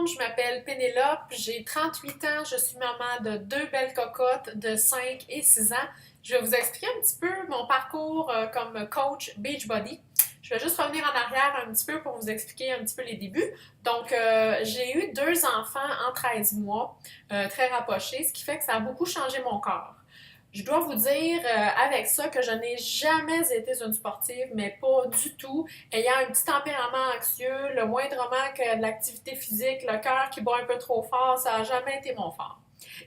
monde, je m'appelle Pénélope, j'ai 38 ans, je suis maman de deux belles cocottes de 5 et 6 ans. Je vais vous expliquer un petit peu mon parcours comme coach Beachbody. Je vais juste revenir en arrière un petit peu pour vous expliquer un petit peu les débuts. Donc, j'ai eu deux enfants en 13 mois, très rapprochés, ce qui fait que ça a beaucoup changé mon corps. Je dois vous dire avec ça que je n'ai jamais été une sportive, mais pas du tout. Ayant un petit tempérament anxieux, le moindrement que de l'activité physique, le cœur qui bat un peu trop fort, ça n'a jamais été mon fort.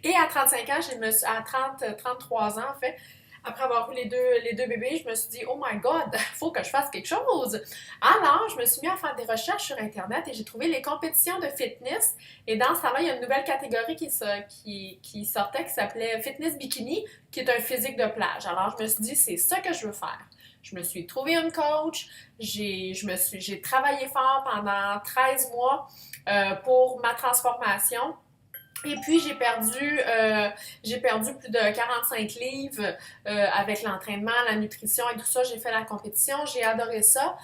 Et à 35 ans, à 33 ans en fait, après avoir eu les deux bébés, je me suis dit, oh my God, il faut que je fasse quelque chose. Alors, je me suis mis à faire des recherches sur Internet et j'ai trouvé les compétitions de fitness. Et dans ce temps-là, il y a une nouvelle catégorie qui sortait qui s'appelait Fitness Bikini, qui est un physique de plage. Alors, je me suis dit, c'est ça que je veux faire. Je me suis trouvé une coach, j'ai travaillé fort pendant 13 mois pour ma transformation. Et puis, j'ai perdu plus de 45 livres avec l'entraînement, la nutrition et tout ça. J'ai fait la compétition, j'ai adoré ça.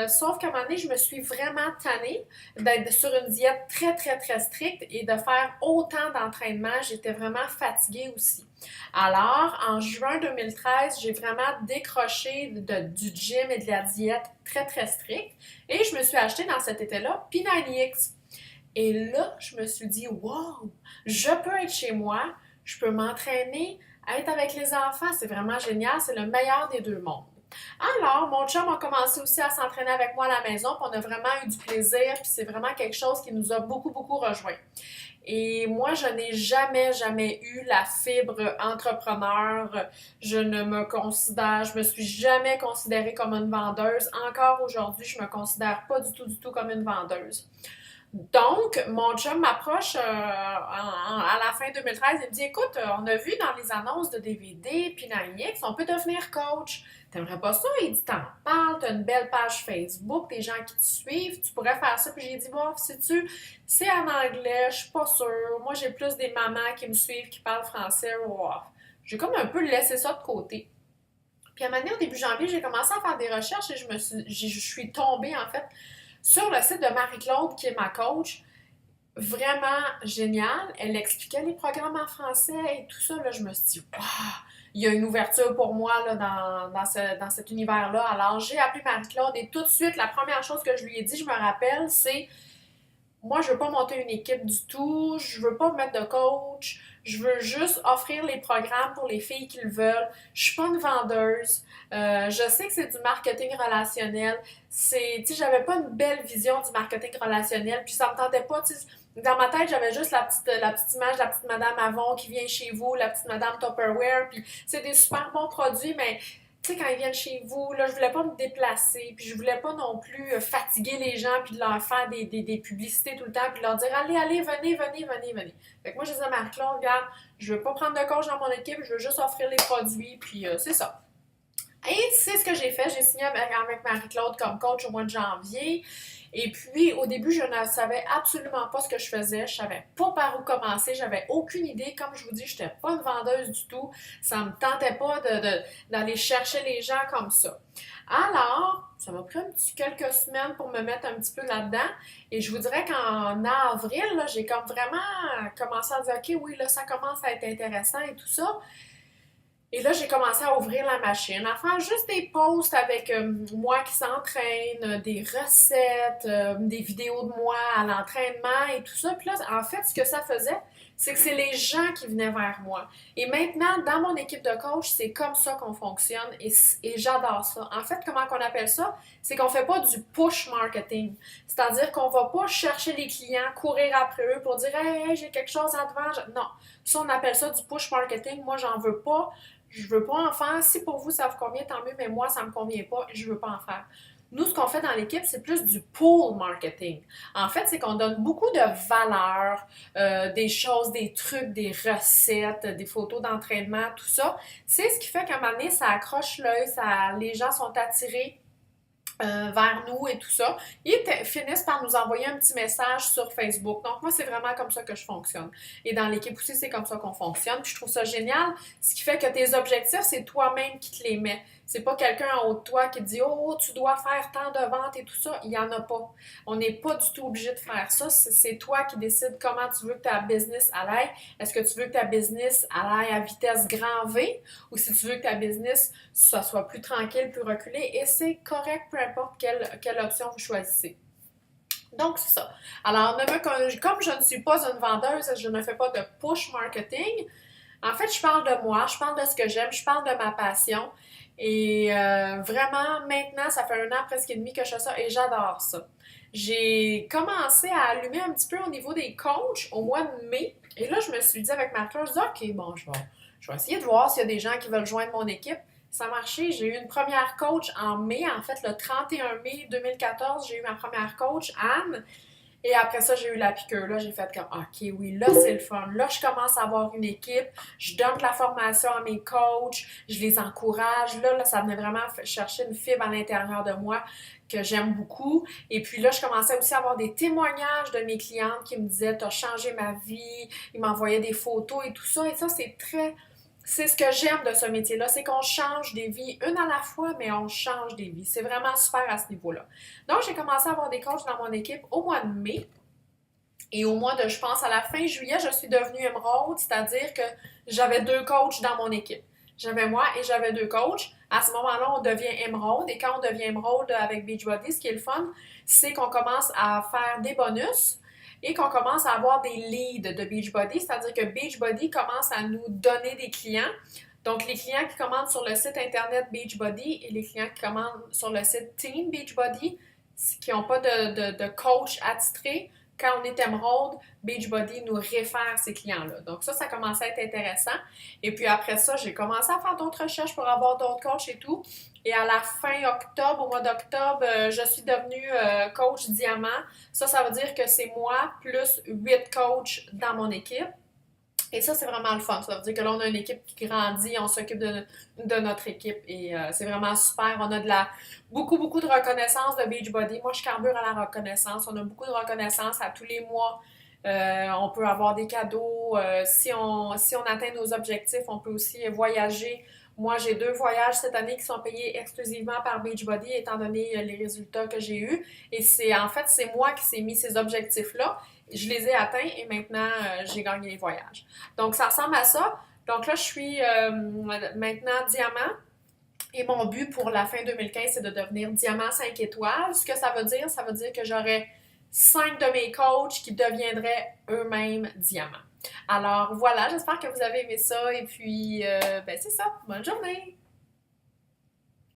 Sauf qu'à un moment donné, je me suis vraiment tannée d'être sur une diète très, très, très stricte et de faire autant d'entraînement. J'étais vraiment fatiguée aussi. Alors, en juin 2013, j'ai vraiment décroché du gym et de la diète très, très stricte. Et je me suis acheté dans cet été-là P90X. Et là, je me suis dit, wow, je peux être chez moi, je peux m'entraîner, être avec les enfants, c'est vraiment génial, c'est le meilleur des deux mondes. Alors, mon chum a commencé aussi à s'entraîner avec moi à la maison, puis on a vraiment eu du plaisir, puis c'est vraiment quelque chose qui nous a beaucoup, beaucoup rejoints. Et moi, je n'ai jamais, jamais eu la fibre entrepreneur. Je me suis jamais considérée comme une vendeuse. Encore aujourd'hui, je me considère pas du tout comme une vendeuse. Donc, mon chum m'approche à la fin 2013 et me dit, écoute, on a vu dans les annonces de DVD puis dans X, on peut devenir coach. T'aimerais pas ça? Il dit, t'en parles, t'as une belle page Facebook, des gens qui te suivent, tu pourrais faire ça. Puis j'ai dit, bon, sais-tu, c'est en anglais, je suis pas sûre. Moi, j'ai plus des mamans qui me suivent, qui parlent français. Wow. J'ai comme un peu laissé ça de côté. Puis à un moment donné, au début janvier, j'ai commencé à faire des recherches et je suis tombée, en fait, sur le site de Marie-Claude, qui est ma coach. Vraiment génial. Elle expliquait les programmes en français et tout ça. Là, je me suis dit, waouh, il y a une ouverture pour moi là, dans cet univers-là. Alors, j'ai appelé Marie-Claude et tout de suite, la première chose que je lui ai dit, je me rappelle, c'est moi, je veux pas monter une équipe du tout, je veux pas me mettre de coach, je veux juste offrir les programmes pour les filles qui le veulent. Je suis pas une vendeuse. Je sais que c'est du marketing relationnel. Tu sais, j'avais pas une belle vision du marketing relationnel, puis ça me tentait pas, tu sais, dans ma tête, j'avais juste la petite image de la petite madame Avon qui vient chez vous, la petite madame Tupperware, puis c'est des super bons produits, mais tu sais, quand ils viennent chez vous, là, je voulais pas me déplacer, puis je voulais pas non plus fatiguer les gens, puis de leur faire des publicités tout le temps, puis de leur dire allez, allez, venez, venez, venez, venez. Fait que moi, je disais à Marie-Claude, regarde, je veux pas prendre de coach dans mon équipe, je veux juste offrir les produits, puis c'est ça. Et c'est ce que j'ai fait. J'ai signé avec Marie-Claude comme coach au mois de janvier. Et puis, au début, je ne savais absolument pas ce que je faisais. Je savais pas par où commencer. J'avais aucune idée. Comme je vous dis, je n'étais pas une vendeuse du tout. Ça me tentait pas d'aller chercher les gens comme ça. Alors, ça m'a pris quelques semaines pour me mettre un petit peu là-dedans. Et je vous dirais qu'en avril, là, j'ai comme vraiment commencé à dire, OK, oui, là, ça commence à être intéressant et tout ça. Et là, j'ai commencé à ouvrir la machine, à faire juste des posts avec moi qui s'entraîne, des recettes, des vidéos de moi à l'entraînement et tout ça. Puis là, en fait, ce que ça faisait, c'est que c'est les gens qui venaient vers moi. Et maintenant, dans mon équipe de coach, c'est comme ça qu'on fonctionne et j'adore ça. En fait, comment qu'on appelle ça? C'est qu'on fait pas du push marketing. C'est-à-dire qu'on va pas chercher les clients, courir après eux pour dire Hey, j'ai quelque chose à te vendre. Non. Ça, on appelle ça du push marketing. Moi, j'en veux pas. Je veux pas en faire. Si pour vous, ça vous convient, tant mieux, mais moi, ça me convient pas et je veux pas en faire. Nous, ce qu'on fait dans l'équipe, c'est plus du pull marketing. En fait, c'est qu'on donne beaucoup de valeur, des choses, des trucs, des recettes, des photos d'entraînement, tout ça. C'est ce qui fait qu'à un moment donné, ça accroche l'œil, les gens sont attirés vers nous et tout ça. Ils finissent par nous envoyer un petit message sur Facebook. Donc, moi, c'est vraiment comme ça que je fonctionne. Et dans l'équipe aussi, c'est comme ça qu'on fonctionne. Puis, je trouve ça génial. Ce qui fait que tes objectifs, c'est toi-même qui te les mets. C'est pas quelqu'un en haut de toi qui te dit oh, tu dois faire tant de ventes et tout ça. Il y en a pas. On n'est pas du tout obligé de faire ça. C'est toi qui décides comment tu veux que ta business aille. Est-ce que tu veux que ta business aille à vitesse grand V ou si tu veux que ta business ça soit plus tranquille, plus reculé et c'est correct peu importe quelle option vous choisissez. Donc, c'est ça. Alors, comme je ne suis pas une vendeuse, je ne fais pas de push marketing. En fait, je parle de moi, je parle de ce que j'aime, je parle de ma passion. Et vraiment, maintenant, ça fait 1 an presque et demi que je fais ça et j'adore ça. J'ai commencé à allumer un petit peu au niveau des coachs au mois de mai. Et là, je me suis dit avec ma cœur, je dis, OK, bon, je vais essayer de voir s'il y a des gens qui veulent joindre mon équipe. Ça a marché. J'ai eu une première coach en mai. En fait, le 31 mai 2014, j'ai eu ma première coach, Anne. Et après ça, j'ai eu la piqûre. Là, j'ai fait comme, OK, oui, là, c'est le fun. Là, je commence à avoir une équipe. Je donne de la formation à mes coachs. Je les encourage. Là, ça venait vraiment chercher une fibre à l'intérieur de moi que j'aime beaucoup. Et puis là, je commençais aussi à avoir des témoignages de mes clientes qui me disaient, t'as changé ma vie. Ils m'envoyaient des photos et tout ça. Et ça, c'est ce que j'aime de ce métier-là, c'est qu'on change des vies, une à la fois, mais on change des vies. C'est vraiment super à ce niveau-là. Donc, j'ai commencé à avoir des coachs dans mon équipe au mois de mai. Et au mois de, je pense, à la fin juillet, je suis devenue émeraude, c'est-à-dire que j'avais 2 coachs dans mon équipe. J'avais moi et j'avais 2 coachs. À ce moment-là, on devient émeraude. Et quand on devient émeraude avec Beachbody, ce qui est le fun, c'est qu'on commence à faire des bonus et qu'on commence à avoir des leads de Beachbody, c'est-à-dire que Beachbody commence à nous donner des clients. Donc, les clients qui commandent sur le site internet Beachbody et les clients qui commandent sur le site Team Beachbody, qui n'ont pas de coach attitré, quand on est émeraude, Beachbody nous réfère ces clients-là. Donc ça commençait à être intéressant. Et puis après ça, j'ai commencé à faire d'autres recherches pour avoir d'autres coachs et tout. Et à la fin octobre, au mois d'octobre, je suis devenue coach diamant. Ça veut dire que c'est moi plus 8 coachs dans mon équipe. Et ça, c'est vraiment le fun. Ça veut dire que là, on a une équipe qui grandit, on s'occupe de notre équipe et c'est vraiment super. On a beaucoup, beaucoup de reconnaissance de Beachbody. Moi, je carbure à la reconnaissance. On a beaucoup de reconnaissance à tous les mois. On peut avoir des cadeaux. Si on atteint nos objectifs, on peut aussi voyager. Moi, j'ai 2 voyages cette année qui sont payés exclusivement par Beachbody, étant donné les résultats que j'ai eus. Et c'est moi qui s'est mis ces objectifs-là. Je les ai atteints et maintenant, j'ai gagné les voyages. Donc, ça ressemble à ça. Donc là, je suis maintenant diamant. Et mon but pour la fin 2015, c'est de devenir diamant 5 étoiles. Ce que ça veut dire que j'aurai 5 de mes coachs qui deviendraient eux-mêmes diamants. Alors voilà, j'espère que vous avez aimé ça et puis, c'est ça. Bonne journée!